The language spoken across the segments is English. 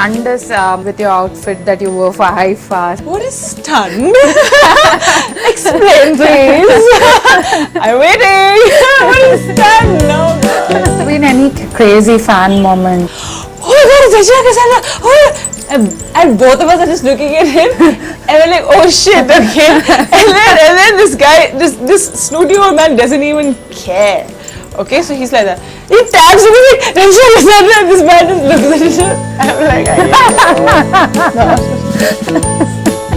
stunned us with your outfit that you wore for High Fast. What is stunned? Explain, please. I'm waiting. What is stunned? No. Been any crazy fan moment? Oh my God, it's Regina Cassandra. Oh, and both of us are just looking at him, and we're like, oh shit, okay. And then this guy, this snooty old man doesn't even care. Okay, so he's like that. He taps me like, Regina Cassandra, and this man just looks at it. I'm like,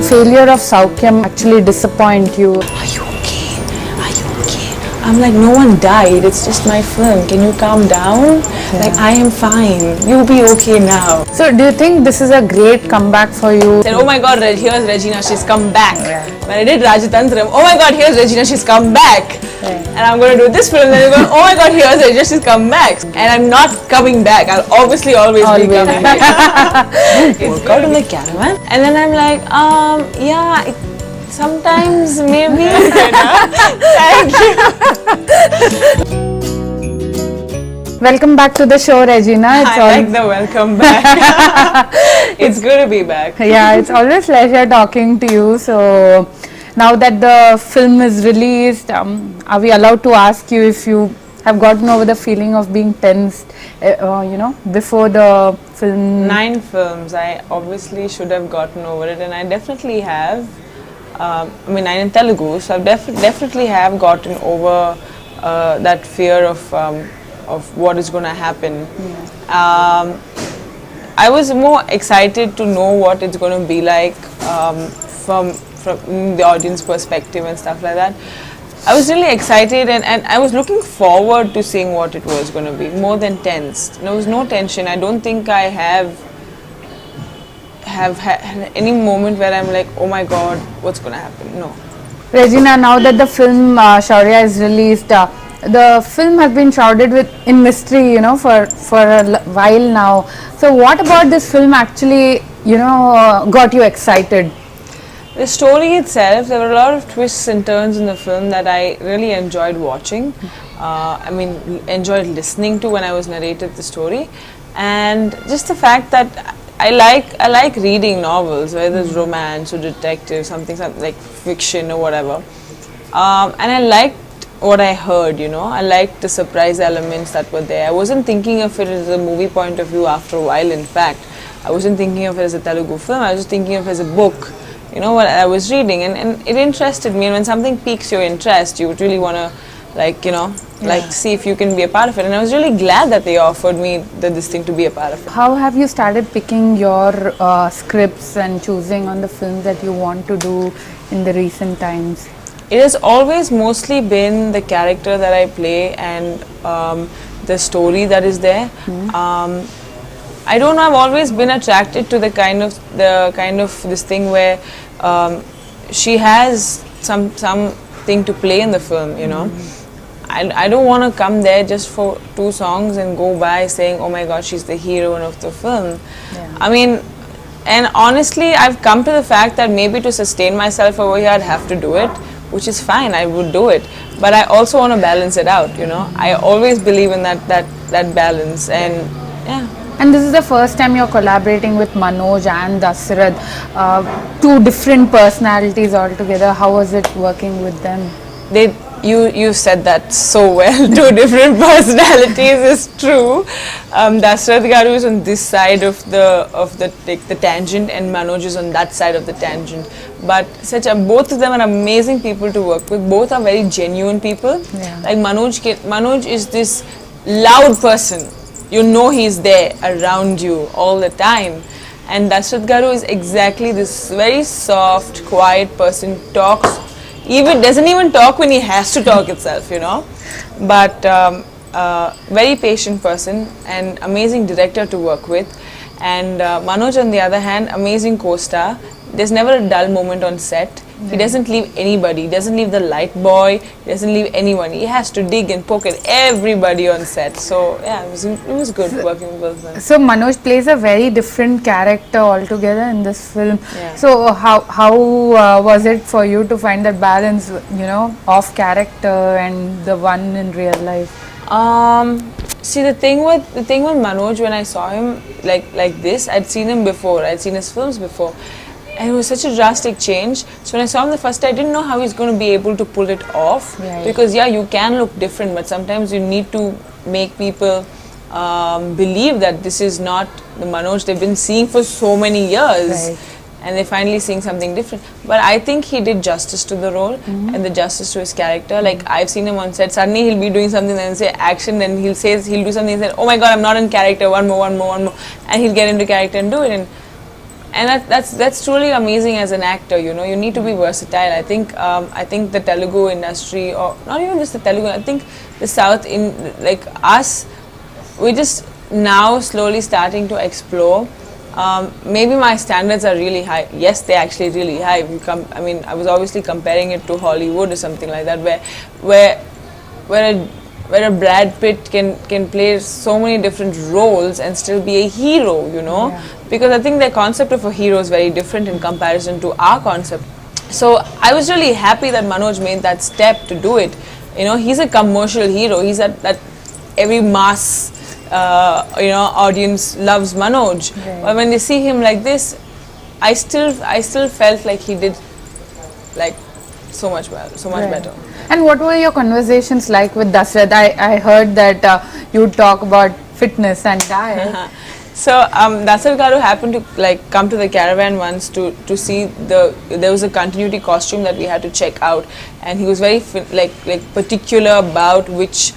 Failure of Saukyam actually disappoint you? Are you okay? Are you okay? I'm like, no one died. It's just my film. Can you calm down? Yeah. Like, I am fine. You'll be okay now. So, do you think this is a great comeback for you? I said, oh my God, here's Regina. She's come back. Yeah. When I did Rajatantram, oh my God, here's Regina. She's come back. Yeah. And I'm going to do this film. Then you're going, oh my God, here's Regina. She's come back. And I'm not coming back. I'll obviously always be coming back. It's good in the caravan. And then I'm like, yeah. Sometimes, maybe. Thank you. Welcome back to the show, Regina. I like the welcome back. It's good to be back. Yeah, it's always pleasure talking to you. So, now that the film is released, are we allowed to ask you if you have gotten over the feeling of being tensed, before the film? 9 films. I obviously should have gotten over it, and I definitely have. 9 in Telugu, so I definitely have gotten over that fear of what is going to happen. Yeah. I was more excited to know what it's going to be like from the audience perspective and stuff like that. I was really excited and I was looking forward to seeing what it was going to be, more than tense. There was no tension. I don't think I have had any moment where I'm like, oh my God, what's going to happen? No. Regina, now that the film Shourya is released, the film has been shrouded in mystery, for a while now. So what about this film actually, got you excited? The story itself, there were a lot of twists and turns in the film that I really enjoyed watching. Enjoyed listening to when I was narrated the story. And just the fact that I like reading novels, whether it's romance or detective, something like fiction or whatever. And I liked what I heard, I liked the surprise elements that were there. I wasn't thinking of it as a movie point of view after a while, in fact. I wasn't thinking of it as a Telugu film, I was just thinking of it as a book, what I was reading. And it interested me, and when something piques your interest, you would really want to see if you can be a part of it. And I was really glad that they offered me this thing to be a part of it. How have you started picking your scripts and choosing on the films that you want to do in the recent times? It has always mostly been the character that I play and the story that is there. I don't know, I've always been attracted to the kind of this thing where she has something to play in the film, I don't want to come there just for 2 songs and go by saying, oh my God, she's the heroine of the film. Yeah. And honestly, I've come to the fact that maybe to sustain myself over here, I'd have to do it, which is fine, I would do it. But I also want to balance it out, I always believe in that balance, and yeah. And this is the first time you're collaborating with Manoj and Dasarath, 2 different personalities altogether. How was it working with them? You said that so well. 2 different personalities is true. Dasarath Garu is on this side of the tangent, and Manoj is on that side of the tangent. But both of them are amazing people to work with. Both are very genuine people. Yeah. Like Manoj is this loud person. He's there around you all the time. And Dasarath Garu is exactly this very soft, quiet person. Doesn't even talk when he has to talk itself, But very patient person and amazing director to work with. And Manoj, on the other hand, amazing co-star. There's never a dull moment on set. He doesn't leave anybody. He doesn't leave the light boy. He doesn't leave anyone. He has to dig and poke at everybody on set. So yeah, it was good working with both of them. So Manoj plays a very different character altogether in this film. Yeah. So how was it for you to find that balance, of character and the one in real life? See, the thing with Manoj, when I saw him like this, I'd seen him before. I'd seen his films before, and it was such a drastic change. So when I saw him the first time, I didn't know how he's going to be able to pull it off. Right. Because yeah, you can look different, but sometimes you need to make people believe that this is not the Manoj they've been seeing for so many years. Right. And they're finally seeing something different. But I think he did justice to the role and the justice to his character. Like I've seen him on set, suddenly he'll be doing something and say action, and he'll do something and say, oh my god, I'm not in character, one more. And he'll get into character and do it. And that's truly amazing as an actor, you know. You need to be versatile. I think the Telugu industry, or not even just the Telugu, I think the South, in like us, we're just now slowly starting to explore. Maybe my standards are really high. Yes, they're actually really high. I mean, I was obviously comparing it to Hollywood or something like that, where a Brad Pitt can play so many different roles and still be a hero, you know. Yeah. Because I think their concept of a hero is very different in comparison to our concept. So I was really happy that Manoj made that step to do it. You know, he's a commercial hero. He's that every mass audience loves Manoj. Right. But when they see him like this, I still felt like he did like so much better. And what were your conversations like with Dasrath? I heard that you would talk about fitness and diet. So Dasrath Garu happened to like come to the caravan once to see there was a continuity costume that we had to check out, and he was very like particular about which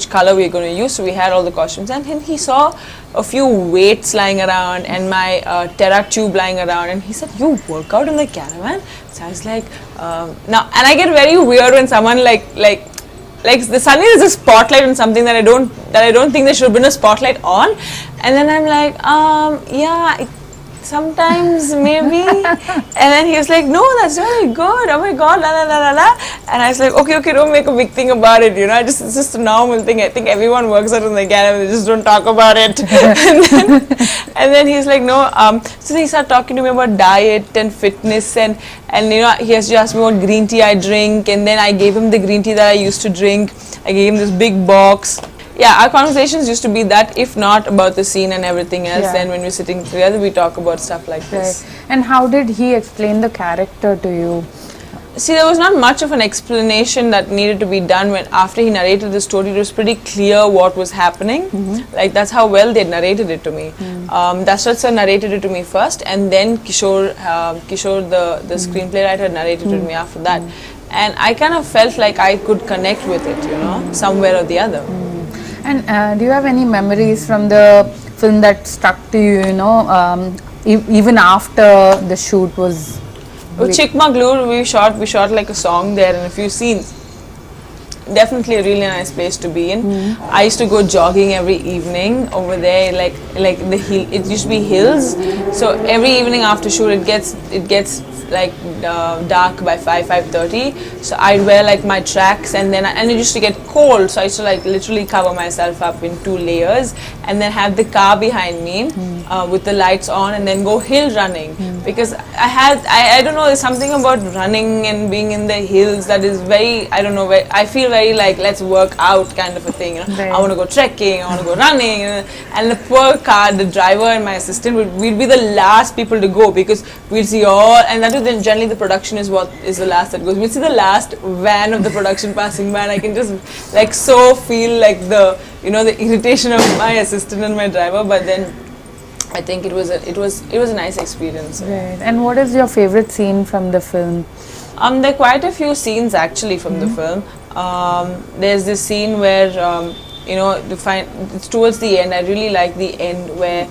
color we're going to use. So we had all the costumes, and then he saw a few weights lying around and my Terra tube lying around, and he said, "You work out in the caravan?" So I was like, now, and I get very weird when someone like suddenly there's a spotlight on something that I don't think there should have been a spotlight on, and then I'm like, yeah, sometimes maybe, and then he was like, no, that's very good, oh my god, la la la la la, and I was like, okay, don't make a big thing about it, you know, it's just a normal thing. I think everyone works out in the caravan, they just don't talk about it. and then he's like, no, so he started talking to me about diet and fitness, and you know, he has asked me what green tea I drink, and then I gave him the green tea that I used to drink. I gave him this big box. Yeah, our conversations used to be that, if not about the scene and everything else, then when we're sitting together, we talk about stuff like this. Right. And how did he explain the character to you? See, there was not much of an explanation that needed to be done. When after he narrated the story, it was pretty clear what was happening. Like, that's how well they narrated it to me. Dasrath sir narrated it to me first, and then Kishore, the screenplay writer, narrated it to me after that. And I kind of felt like I could connect with it, you know, somewhere or the other. And do you have any memories from the film that stuck to you, you know, even after the shoot was... Chikmagalur, we shot like a song there and a few scenes. Definitely a really nice place to be in. I used to go jogging every evening over there, like the hill. It used to be hills, so every evening after shoot, it gets like dark by 5:30. So I'd wear like my tracks, and it used to get cold, so I used to like literally cover myself up in 2 layers, and then have the car behind me with the lights on, and then go hill running. Because I don't know, there's something about running and being in the hills that is very, I don't know, I feel very like, let's work out kind of a thing, you know. Right. I want to go trekking, I want to go running, and the poor car, the driver and my assistant, we'd be the last people to go, because we'll see all, and that is then generally the production is what is the last that goes. We'll see the last van of the production passing by, and I can just like so feel like the irritation of my assistant and my driver. But then I think it was a nice experience. Right. And what is your favorite scene from the film? There are quite a few scenes actually from the film. There's this scene where it's towards the end. I really like the end where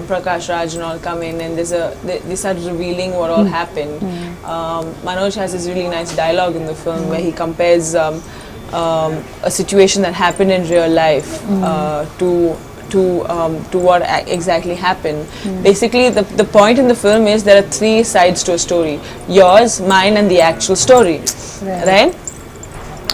Prakash Raj and all come in, and they start revealing what all happened. Manoj has this really nice dialogue in the film where he compares a situation that happened in real life to what exactly happened. Basically, the point in the film is there are 3 sides to a story: yours, mine, and the actual story. Right?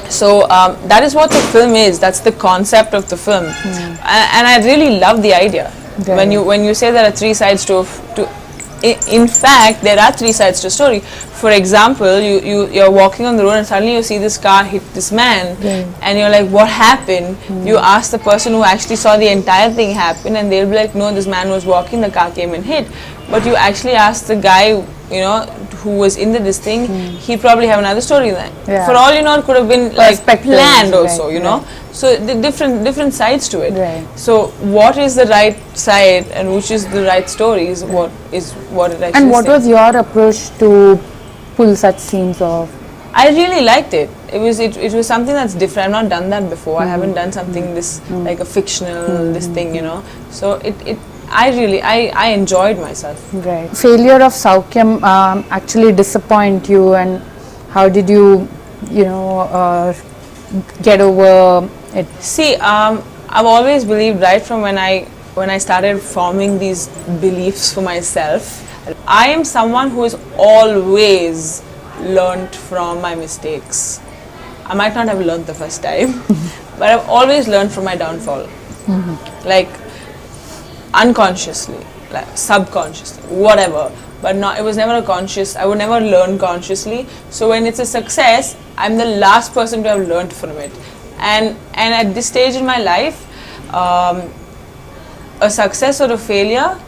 So that is what the film is. That's the concept of the film, and I really love the idea. When you say there are 3 sides to in fact, there are three sides to a story. For example, you're walking on the road and suddenly you see this car hit this man, and you're like, what happened? You ask the person who actually saw the entire thing happen, and they'll be like, no, this man was walking, the car came and hit. But you actually ask the guy, who was in this thing, he'd probably have another story then. Yeah. For all you know, it could have been like planned also, right. So the different sides to it. Right. So what is the right side and which is the right story is what it actually And what says. was your approach to pull such scenes off? I really liked it. It was something that's different. I've not done that before. I haven't done something this like a fictional this thing, So I enjoyed myself. Right. Failure of Saukyam actually disappoint you, and how did you, get over it? See, I've always believed right from when I started forming these beliefs for myself. I am someone who has always learned from my mistakes. I might not have learned the first time, but I've always learned from my downfall. Like unconsciously, like subconsciously, whatever. But it was never a conscious, I would never learn consciously. So when it's a success, I'm the last person to have learned from it. And at this stage in my life, a success or a failure,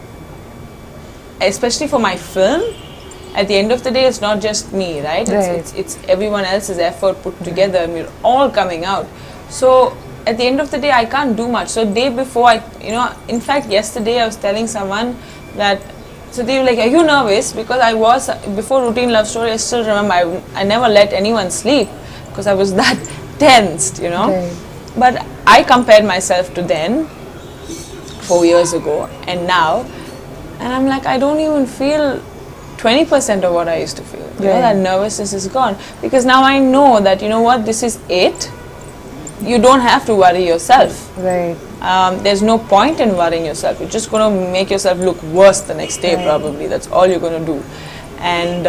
especially for my film, at the end of the day, it's not just me, right? It's everyone else's effort put together, and we're all coming out. So at the end of the day, I can't do much. So day before, in fact, yesterday I was telling someone that, so they were like, are you nervous? Because I was, before Routine Love Story, I still remember, I never let anyone sleep because I was that tensed, But I compared myself to then, 4 years ago, and now, and I'm like, I don't even feel 20% of what I used to feel. That nervousness is gone. Because now I know that, this is it. You don't have to worry yourself. Right. There's no point in worrying yourself. You're just going to make yourself look worse the next day, probably. That's all you're going to do. And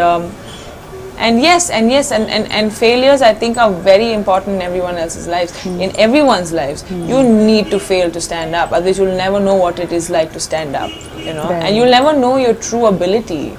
failures, I think, are very important in everyone else's lives. In everyone's lives, you need to fail to stand up. Otherwise, you'll never know what it is like to stand up. And you'll never know your true ability.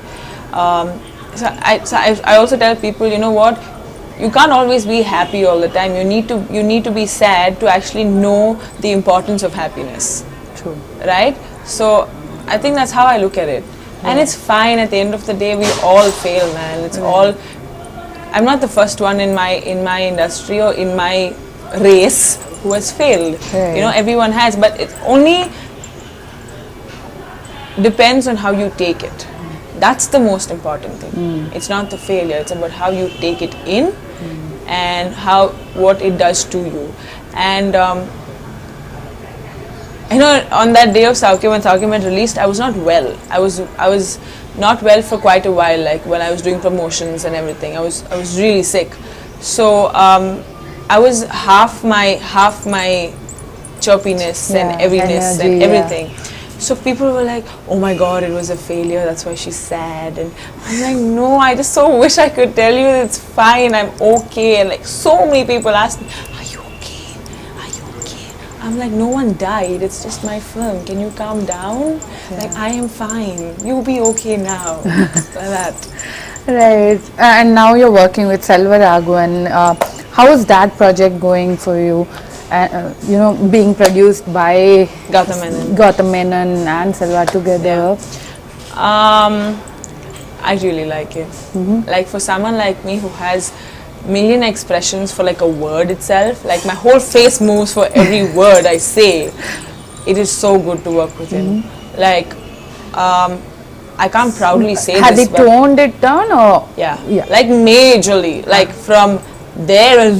So I also tell people, you can't always be happy all the time. You need to be sad to actually know the importance of happiness. True. Right? So I think that's how I look at it. And it's fine. At the end of the day, we all fail, man. It's all. I'm not the first one in my industry or in my race who has failed. Everyone has, but it only depends on how you take it. That's the most important thing. It's not the failure. It's about how you take it in and what it does to you. And on that day of Saukyam, when Saukyam had released, I was not well. I was not well for quite a while. Like when I was doing promotions and everything, I was really sick. So I was half my chirpiness and everyness and everything. So people were like, oh my God, it was a failure, that's why she's sad. And I'm like, no, I just so wish I could tell you it's fine, I'm okay. And like so many people asked me, are you okay? Are you okay? I'm like, no one died, it's just my film. Can you calm down? Like, I am fine. You'll be okay now. Like that. Right. And now you're working with Selva Raghavan. How is that project going for you? Being produced by Gautam Menon and Selva together. I really like it. Like for someone like me who has million expressions for like a word itself, like my whole face moves for every word I say. It is so good to work with him. Like I can't proudly say Has this. Has he toned it down or? Yeah. Like majorly. Like from there and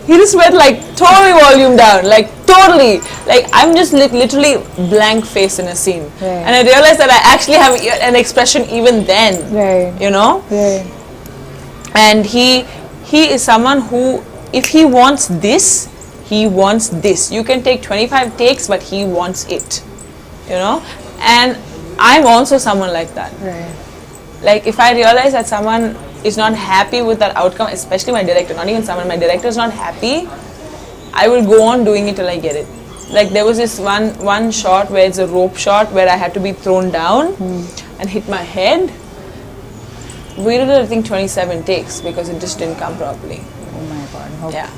he just went like totally volume down, like totally, like I'm just literally blank face in a scene, and I realized that I actually have an expression even then, and he is someone who, if he wants this, he wants this. You can take 25 takes, but he wants it, and I'm also someone like that. Like if I realize that someone is not happy with that outcome, especially my director, not even someone, my director is not happy, I will go on doing it till I get it. Like there was this one shot where it's a rope shot where I had to be thrown down. and hit my head. We did it, I think, 27 takes because it just didn't come properly. Oh my God. Yeah.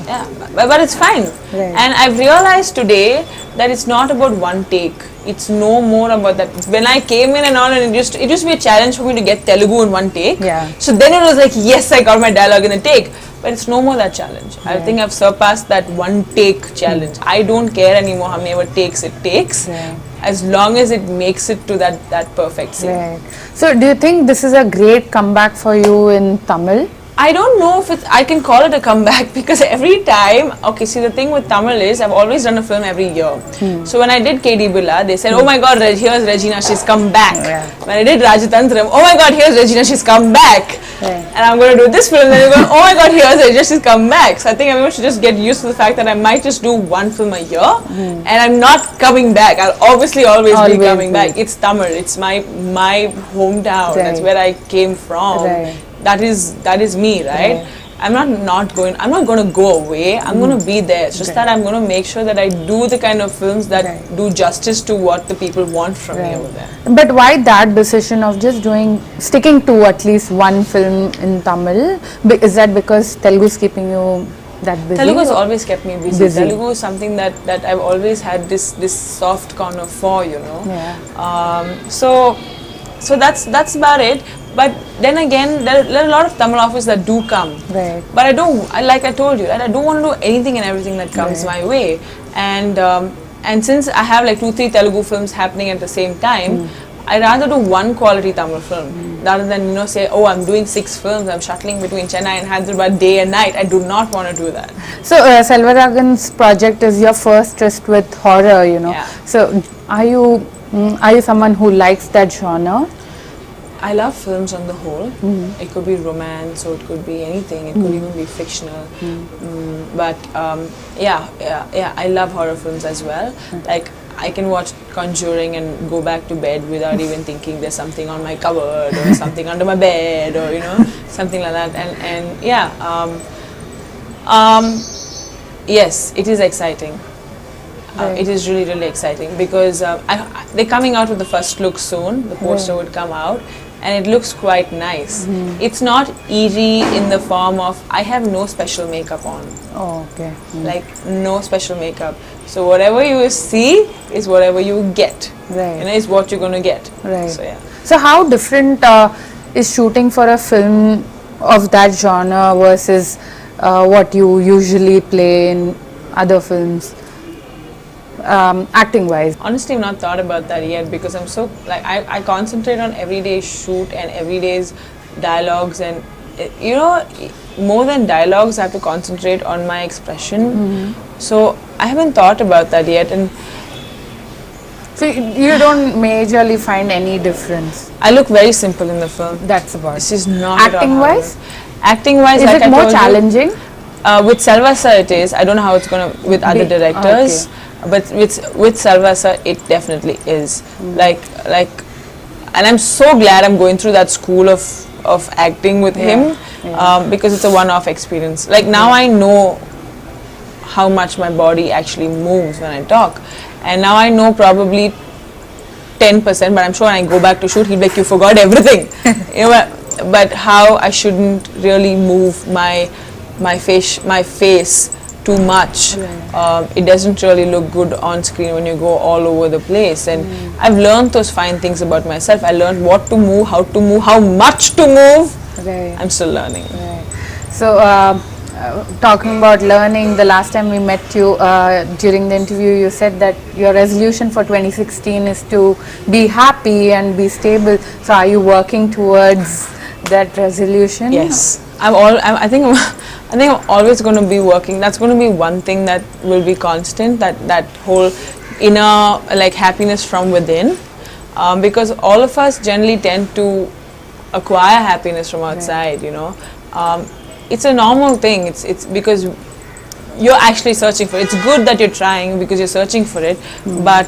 Yeah, but it's fine. Right. And I've realized today that it's not about one take. It's no more about that. When I came in and all, and it used to be a challenge for me to get Telugu in one take. Yeah. So then it was like, yes, I got my dialogue in a take. But it's no more that challenge. I Right. think I've surpassed that one take challenge. I don't care anymore how many takes it takes. Right. As long as it makes it to that perfect scene. Right. So do you think this is a great comeback for you in Tamil? I don't know if I can call it a comeback because every time, okay, see the thing with Tamil is I've always done a film every year. So when I did KD Billa, they said, oh my God, here's Regina, she's come back. Yeah. When I did Rajatantram, oh my God, here's Regina, she's come back. Right. And I'm going to do this film, and they're going, oh my God, here's Regina, she's come back. So I think everyone should just get used to the fact that I might just do one film a year and I'm not coming back. I'll obviously always be coming back. It's Tamil, it's my hometown, that's where I came from. Right. That is me, right? I'm not going to go away. I'm going to be there. It's just that I'm going to make sure that I do the kind of films that do justice to what the people want from me over there. But why that decision of just sticking to at least one film in Tamil? Is that because Telugu is keeping you that busy? Telugu has always kept me busy. Telugu is something that I've always had this soft corner for, you know. Yeah. So that's about it. But then again, there are a lot of Tamil offers that do come. Right. But like I told you, right, I don't want to do anything and everything that comes my way. And since I have like 2-3 Telugu films happening at the same time, I'd rather do one quality Tamil film rather than, say, oh, I'm doing 6 films, I'm shuttling between Chennai and Hyderabad day and night. I do not want to do that. So, Selvaragan's project is your first twist with horror, Yeah. So, are you someone who likes that genre? I love films on the whole. It could be romance or it could be anything. It could even be fictional. But I love horror films as well. Like I can watch Conjuring and go back to bed without even thinking there's something on my cupboard or something under my bed or something like that. And yes, it is exciting. It is really, really exciting because they're coming out with the first look soon. The poster would come out and it looks quite nice. It's not eerie in the form of I have no special makeup on. Oh, okay. Like no special makeup. So whatever you see is whatever you get. Right. Is what you're going to get. Right. So yeah. So how different is shooting for a film of that genre versus what you usually play in other films? Acting wise? Honestly, I've not thought about that yet because I'm so I concentrate on everyday shoot and everyday's dialogues and more than dialogues I have to concentrate on my expression. So I haven't thought about that yet. And so you don't majorly find any difference? I look very simple in the film. That's about This is not acting wise? Acting wise, is like it I more told challenging? With Salvasa it is. I don't know how it's going to with other directors. Okay. But with Salvasa, it definitely is. And I'm so glad I'm going through that school of acting with him because it's a one-off experience. Like now I know how much my body actually moves when I talk, and now I know probably 10%. But I'm sure when I go back to shoot, he'll be like, "You forgot everything," But how I shouldn't really move my face too much. It doesn't really look good on screen when you go all over the place. And I've learned those fine things about myself. I learned what to move, how much to move. Right. I'm still learning. Right. So talking about learning, the last time we met you during the interview, you said that your resolution for 2016 is to be happy and be stable. So are you working towards that resolution? Yes. I think I'm always going to be working. That's going to be one thing that will be constant. That whole inner happiness from within, because all of us generally tend to acquire happiness from outside. It's a normal thing. It's because you're actually searching for it. It's good that you're trying because you're searching for it, but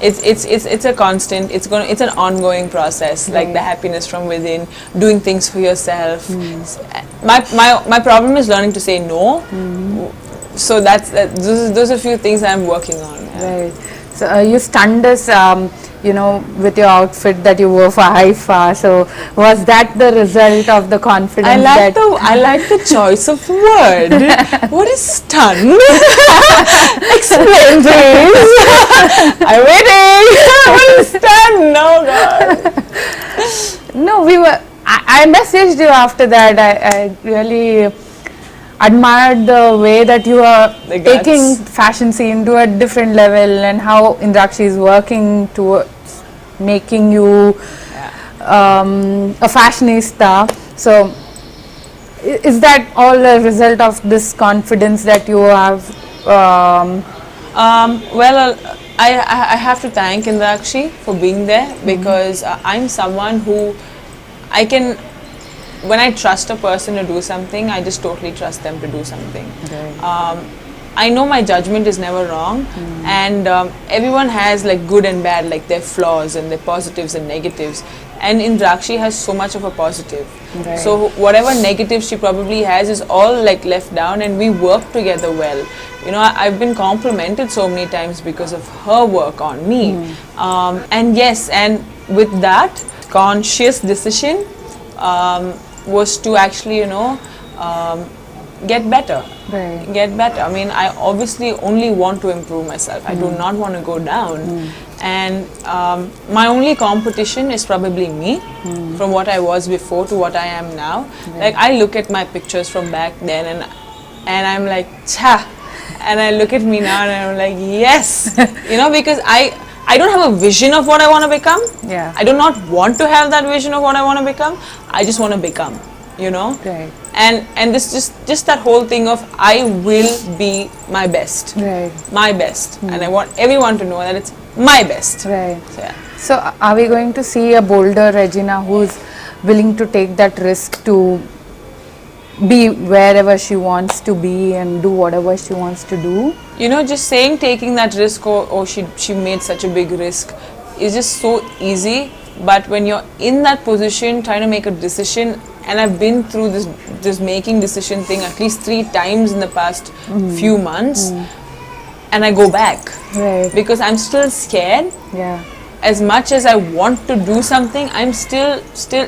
it's a constant. It's an ongoing process. Like the happiness from within, doing things for yourself. My problem is learning to say no. So those are a few things I'm working on. Right. So you stunned us with your outfit that you wore for Haifa. So was that the result of the confidence? I like the choice of word. What is stun? Explain, please. I'm waiting. What is stun? No, God. No, I messaged you after that. I really admired the way that you are taking fashion scene to a different level, and how Indrakshi is working towards making you a fashionista. So is that all a result of this confidence that you have? Well, I have to thank Indrakshi for being there, because I'm someone who I can, when I trust a person to do something, I just totally trust them to do something. Okay. I know my judgment is never wrong, and everyone has like good and bad, like their flaws and their positives and negatives. And Indrakshi has so much of a positive. Right. So whatever negative she probably has is all like left down, and we work together well. I've been complimented so many times because of her work on me. And yes, and with that conscious decision was to actually, get better. Right. Get better. I mean, I obviously only want to improve myself. I do not want to go down. And my only competition is probably me, from what I was before to what I am now. Right. Like, I look at my pictures from back then, and I'm like, cha. And I look at me now and I'm like, yes. Because I don't have a vision of what I want to become. Yeah. I do not want to have that vision of what I want to become. I just want to become, Right. And this just that whole thing of I will be my best. Right. My best. And I want everyone to know that it's my best. Right. So, yeah. So are we going to see a bolder Regina who's willing to take that risk to be wherever she wants to be and do whatever she wants to do? Just saying taking that risk, or she made such a big risk, is just so easy. But when you're in that position trying to make a decision, and I've been through this making decision thing at least 3 times in the past few months, and I go back. Right. Because I'm still scared. Yeah. As much as I want to do something, I'm still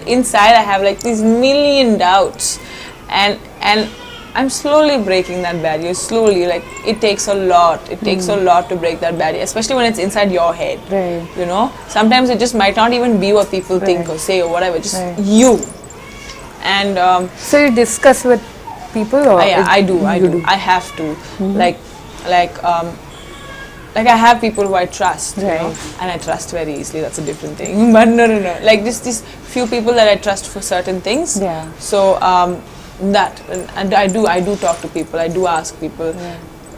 inside. I have like these million doubts, and I'm slowly breaking that barrier. Slowly, like it takes a lot. It takes a lot to break that barrier, especially when it's inside your head. Right. Sometimes it just might not even be what people think or say or whatever. Just you. And so you discuss with people, or I do. I have to. Like I have people who I trust, and I trust very easily. That's a different thing. But no. Like these few people that I trust for certain things. Yeah. So and I do talk to people. I do ask people. Yeah.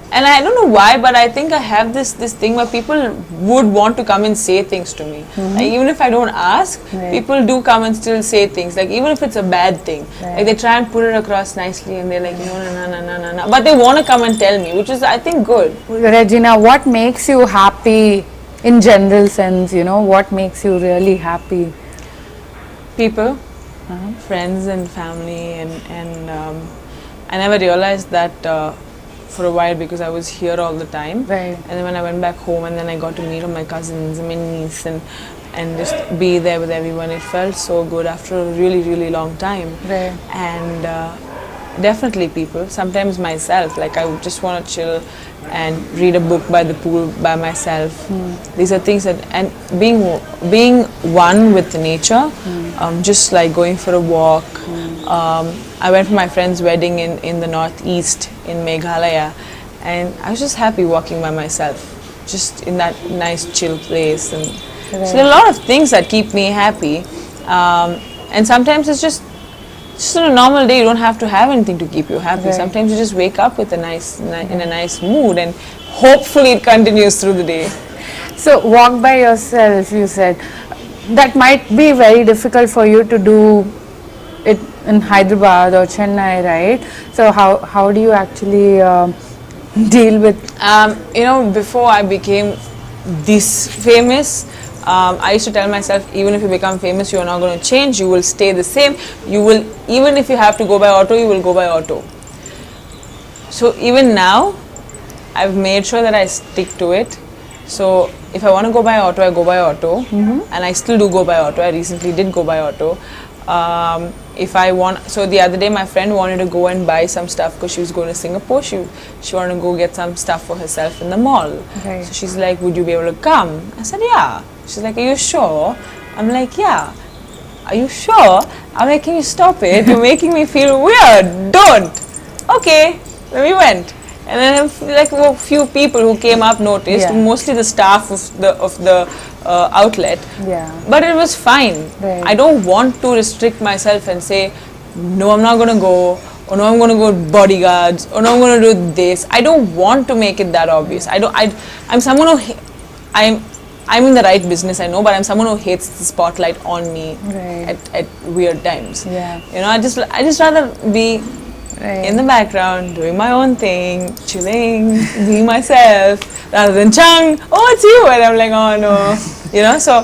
And I don't know why, but I think I have this thing where people would want to come and say things to me. Like, even if I don't ask, people do come and still say things. Like, even if it's a bad thing, like they try and put it across nicely, and they're like, no. But they want to come and tell me, which is, I think, good. Regina, what makes you happy in general sense? What makes you really happy? People, friends and family, and I never realized that for a while, because I was here all the time. Right. And then when I went back home, and then I got to meet all my cousins and my niece, and just be there with everyone, it felt so good after a really, really long time. Right. And definitely people, sometimes myself, like I would just want to chill and read a book by the pool by myself. These are things that, and being one with the nature, just like going for a walk. I went for my friend's wedding in the northeast in Meghalaya, and I was just happy walking by myself, just in that nice chill place. And so there are a lot of things that keep me happy, and sometimes it's just on a normal day you don't have to have anything to keep you happy. Sometimes you just wake up with in a nice mood, and hopefully it continues through the day. So walk by yourself, you said. That might be very difficult for you to do it in Hyderabad or Chennai, right? So how do you actually deal with? Before I became this famous, I used to tell myself, even if you become famous, you are not going to change. You will stay the same. You will, even if you have to go by auto, you will go by auto. So even now, I've made sure that I stick to it. So if I want to go by auto, I go by auto, and I still do go by auto. I recently did go by auto. If I want, so the other day my friend wanted to go and buy some stuff because she was going to Singapore. She wanted to go get some stuff for herself in the mall. Right. So she's like, would you be able to come? I said, yeah. She's like, are you sure? I'm like, yeah. Are you sure? I'm like, can you stop it? You're making me feel weird. Don't. Okay. Then we went. And then like a few people who came up noticed, mostly the staff of the outlet. Yeah. But it was fine. Right. I don't want to restrict myself and say, no, I'm not going to go, or no, I'm going to go with bodyguards, or no, I'm going to do this. I don't want to make it that obvious. I'm someone who, I'm in the right business, I know, but I'm someone who hates the spotlight on me at weird times. Yeah. You know, I just rather be in the background, doing my own thing, chilling, being myself, rather than Chung, oh, it's you, and I'm like, oh no, you know. So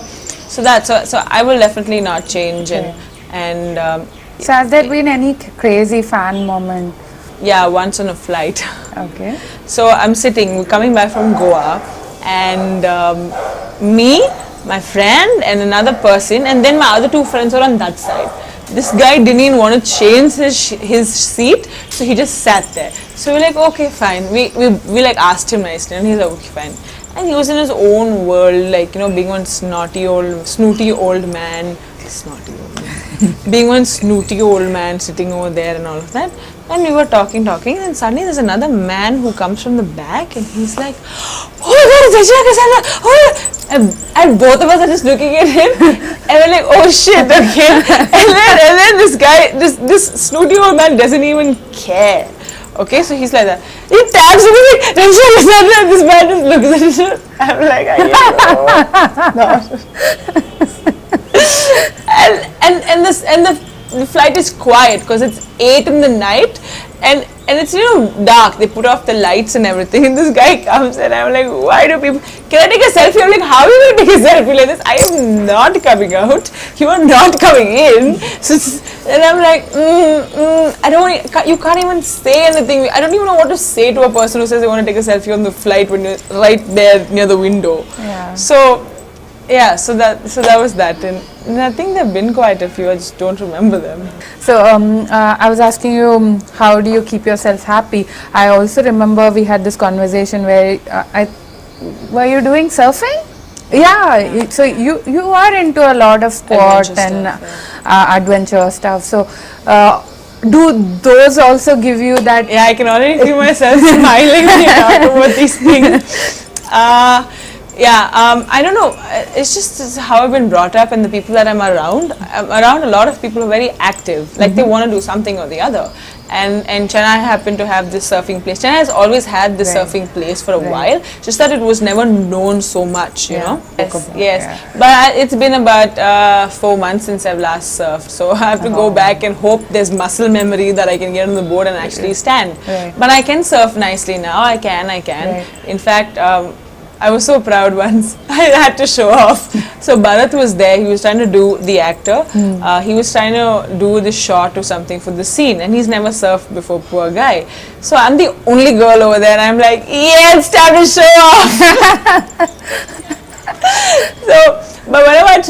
I will definitely not change, and so has there been any crazy fan moment? Yeah, once on a flight. Okay. So we're coming back from Goa, and me, my friend, and another person, and then my other two friends were on that side. This guy didn't even want to change his seat, so he just sat there. So we're like, okay, fine. We like asked him nicely, and he's like, okay, fine. And he was in his own world, like, you know, being one snooty old man, being one snooty old man sitting over there and all of that. And we were talking, and suddenly there's another man who comes from the back, and he's like, oh my God, it's Regina Cassandra! Oh! And both of us are just looking at him, and we're like, oh shit, okay. And then this guy, this snooty old man doesn't even care. Okay, so he's like that. He taps him, he's like, Regina Cassandra, and this man just looks at him. I'm like, and the flight is quiet because it's 8 in the night, and it's, you know, dark. They put off the lights and everything, and this guy comes, and I'm like, why do people, can I take a selfie? I'm like, how are you going to take a selfie like this? I am not coming out, you are not coming in. So and I'm like, I don't, you can't even say anything. I don't even know what to say to a person who says they want to take a selfie on the flight when you're right there near the window. Yeah. So that was that, and I think there have been quite a few. I just don't remember them. So I was asking you, how do you keep yourself happy? I also remember we had this conversation where were you doing surfing? Yeah. So you are into a lot of sport and adventure stuff. So do those also give you that? Yeah, I can already see myself smiling when you talk about these things. I don't know, it's just how I've been brought up and the people that I'm around a lot of people who are very active, like they want to do something or the other, and Chennai happened to have this surfing place. Chennai has always had this surfing place for a while, just that it was never known so much, you know. Yes. But it's been about 4 months since I've last surfed, so I have to go back and hope there's muscle memory that I can get on the board and actually stand. But I can surf nicely now. I can. In fact, I was so proud once. I had to show off. So Bharat was there. He was trying to do the actor. He was trying to do the shot or something for the scene, and he's never surfed before, poor guy. So I'm the only girl over there, and I'm like, yeah, it's time to show off. But whenever I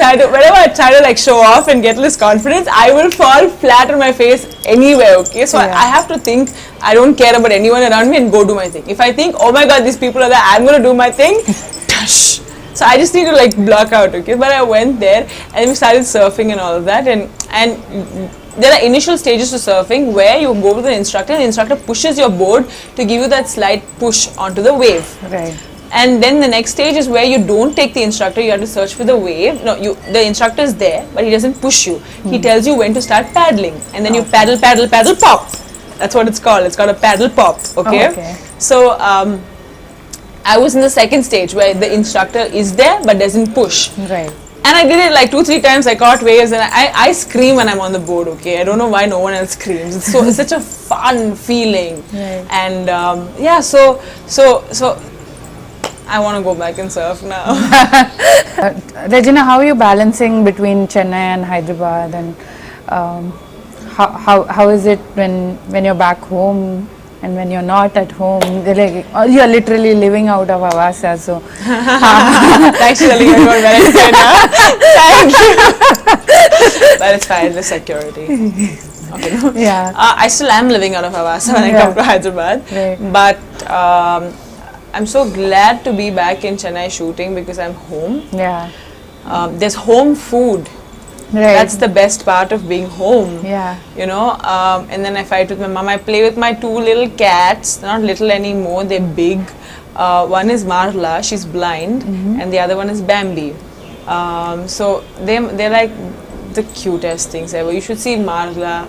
try to like show off and get less confidence, I will fall flat on my face anywhere. Okay, so I have to think I don't care about anyone around me and go do my thing. If I think, oh my God, these people are there, I'm gonna do my thing. Tush. So I just need to like block out. Okay, but I went there and we started surfing and all of that, and there are initial stages to surfing where you go with an instructor, and the instructor pushes your board to give you that slight push onto the wave. Right. And then the next stage is where you don't take the instructor, you have to search for the wave. No, the instructor is there, but he doesn't push you. He tells you when to start paddling, and then you paddle, pop. That's what it's called. It's called a paddle pop, okay? So, I was in the second stage where the instructor is there, but doesn't push. Right. And I did it like 2-3 times. I caught waves, and I scream when I'm on the board, okay? I don't know why no one else screams. It's such a fun feeling. Right. And so I want to go back and surf now. Regina, how are you balancing between Chennai and Hyderabad, and how is it when you're back home? and when you're not at home, they're like, oh, you're literally living out of Avasa. So Thanks for telling everyone where I stay now. Thank you. But it's fine, the security. Okay, no. Yeah. I still am living out of Avasa when I come to Hyderabad. Right. But I'm so glad to be back in Chennai shooting because I'm home. Yeah. There's home food. Right. That's the best part of being home. Yeah. You know, and then I fight with my mom. I play with my two little cats. They're not little anymore, they're big. One is Marla, she's blind, and the other one is Bambi. So they're like the cutest things ever. You should see Marla.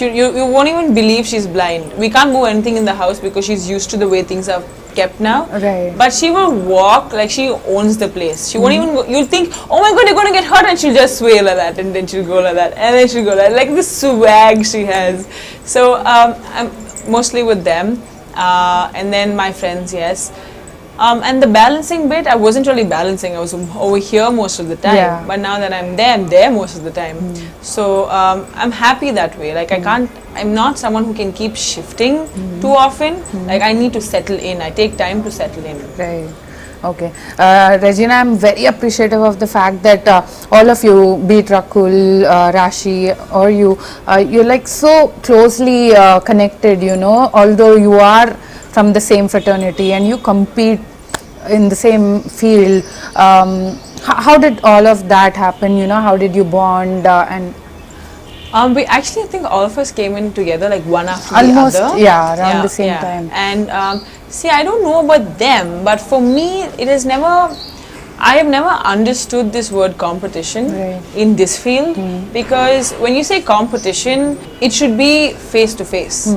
You won't even believe she's blind. We can't move anything in the house because she's used to the way things are kept now. Right. But she will walk like she owns the place. She won't even go. You'll think, oh my god, you're going to get hurt, and she'll just sway like that, and then she'll go like that, and then she'll go like that. Like the swag she has. So I'm mostly with them, and then my friends, yes. And the balancing bit, I wasn't really balancing. I was over here most of the time. Yeah. But now that I'm there most of the time. So I'm happy that way. Like I'm not someone who can keep shifting too often. Like I need to settle in. I take time to settle in. Right. Okay. Regina, I'm very appreciative of the fact that all of you, be it Rakul, Rashi, or you're like so closely connected, you know, although you are from the same fraternity and you compete in the same field. How did all of that happen? You know, how did you bond and we actually, I think all of us came in together like one after almost, the other. yeah, around the same time. And see, I don't know about them, but for me, I have never understood this word competition in this field, because when you say competition, it should be face to face.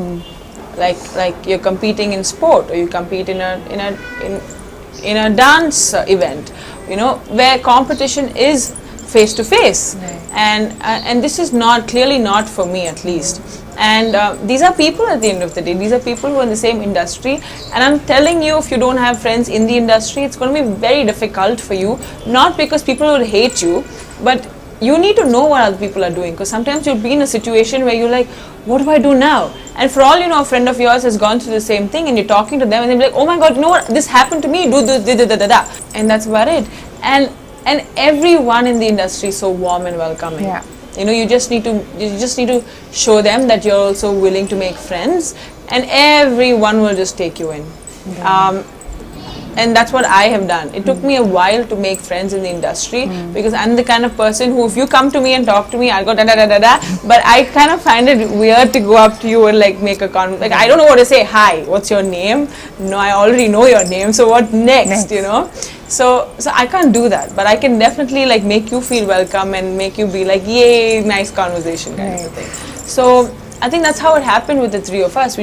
Like you're competing in sport, or you compete in a dance event, you know, where competition is face to face, and this is clearly not for me, at least. And these are people at the end of the day. These are people who are in the same industry, and I'm telling you, if you don't have friends in the industry, it's going to be very difficult for you. Not because people will hate you, but you need to know what other people are doing, because sometimes you'll be in a situation where you're like, what do I do now? And for all you know, a friend of yours has gone through the same thing, and you're talking to them, and they'll be like, oh my god, you know what, this happened to me, do this, and that's about it. And everyone in the industry is so warm and welcoming. Yeah. You know, you just need to show them that you're also willing to make friends, and everyone will just take you in. And that's what I have done. It took me a while to make friends in the industry, because I'm the kind of person who, if you come to me and talk to me, I'll go da da da da da. But I kind of find it weird to go up to you and like make a conversation. Like, I don't know what to say. Hi, what's your name? No, I already know your name. So what next? You know. So I can't do that, but I can definitely like make you feel welcome and make you be like, yay, nice conversation kind of a thing. So I think that's how it happened with the three of us.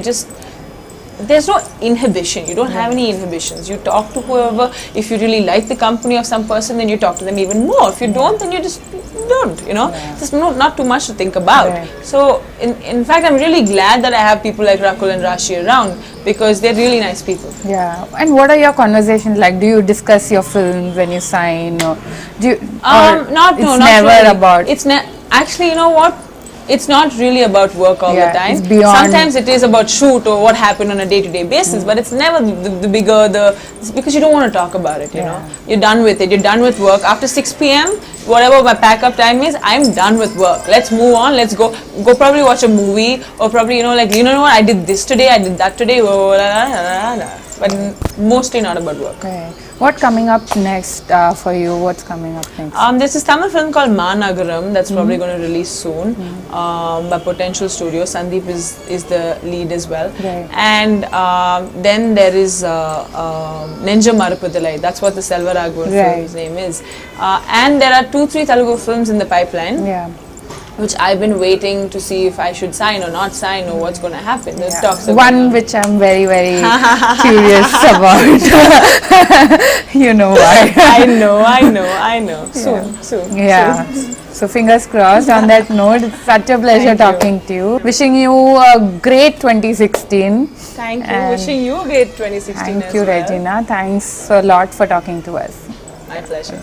There's no inhibition. You don't have any inhibitions. You talk to whoever. If you really like the company of some person, then you talk to them even more. If you don't, then you just don't, you know. There's not too much to think about. So in fact, I'm really glad that I have people like Rakul and Rashi around, because they're really nice people. Yeah. And what are your conversations like? Do you discuss your films when you sign, or do you? Not never really. about. Actually, you know what? It's not really about work all the time. It's beyond. Sometimes it is about shoot or what happened on a day-to-day basis, but it's never because you don't want to talk about it, you know. You're done with it. You're done with work. After 6 p.m., whatever my pack-up time is, I'm done with work. Let's move on. Let's go probably watch a movie, or probably, you know, like, you know what, I did this today, I did that today, but mostly not about work. Okay. What coming up next for you? What's coming up next? There's this Tamil film called Managaram that's probably going to release soon by Potential Studios. Sandeep is the lead as well. Right. And then there is Nenja Marupudalai. That's what the Selvaraghavan film's name is. And there are 2-3 Telugu films in the pipeline. Yeah. Which I've been waiting to see if I should sign or not sign, or what's going to happen. There's talks about one which I'm very, very curious about. You know why. I know. Soon. Yeah. So fingers crossed. On that note, it's such a pleasure talking to you. Wishing you a great 2016. Thank you. Wishing you a great 2016 Thank you, well. Regina. Thanks a lot for talking to us. My pleasure.